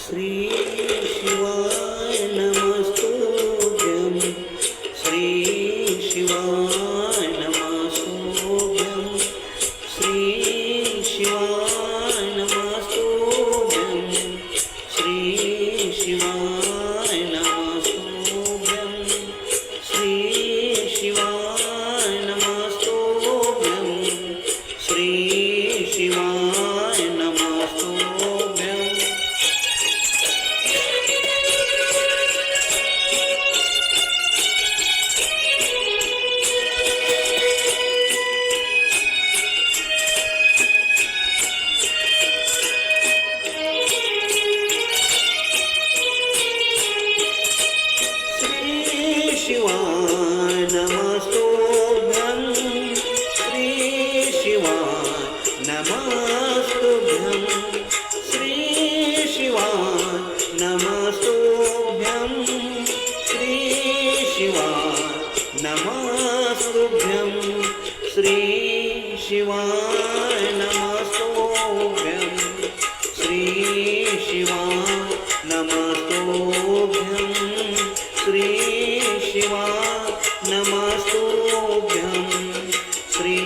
श्री शिवाय नमस्तुभ्यं श्री शिवाय नमस्तुभ्यं श्री शिवाय नमस्तुभ्यं श्री शिवाय नमस्तुभ्यं श्री शिवाय नमस्तुभ्यं श्री शिवाय नमस्तुभ्यं शिवाय नमस्तुभ्यं श्री शिवाय नमस्तुभ्यं श्री शिवाय नमस्तुभ्यं श्री शिवाय नमस्तुभ्यं श्री शिवाय नमस्तुभ्यं श्री शिवाय नमस्तुभ्यं श्री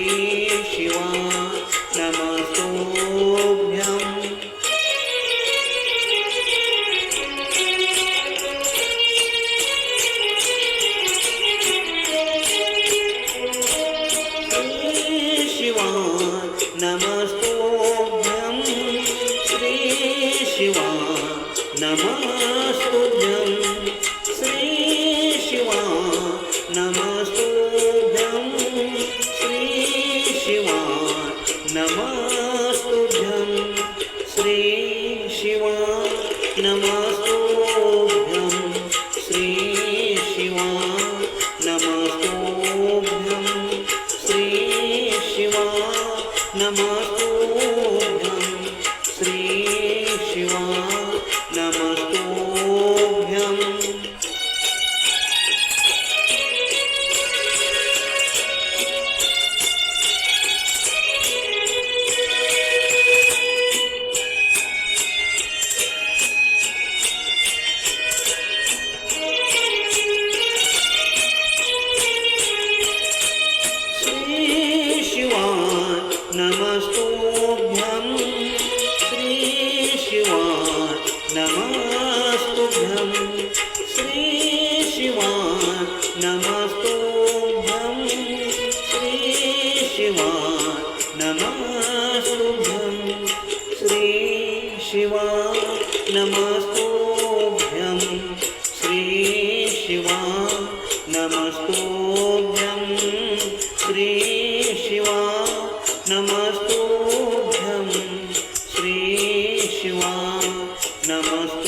शिवाय नमस्तुभ्यं श्री शिवाय नमस्तुभ्यं श्री शिवाय नमस्तुभ्यं श्री शिवाय नमस्तुभ्यं श्री शिवाय नमस्तुभ्यं श्री शिवाय नमस्तुभ्यं श्री शिवाय नमस्तुभ्यं श्री शिवाय नमस्तुभ्यं श्री शिवाय नमस्तुभ्यं श्री शिवाय नमस्तुभ्यं नमस्तुभ्यं श्री शिवाय नमस्तुभ्यं श्री शिवाय नमस्तुभ्यं श्री शिवाय नमस्तुभ्यं श्री शिवाय नमस्तुभ्यं श्री शिवाय नमस्तुभ्यं श्री शिवाय नमस्तुभ्यं श्री शिवाय नमस्तुभ्यं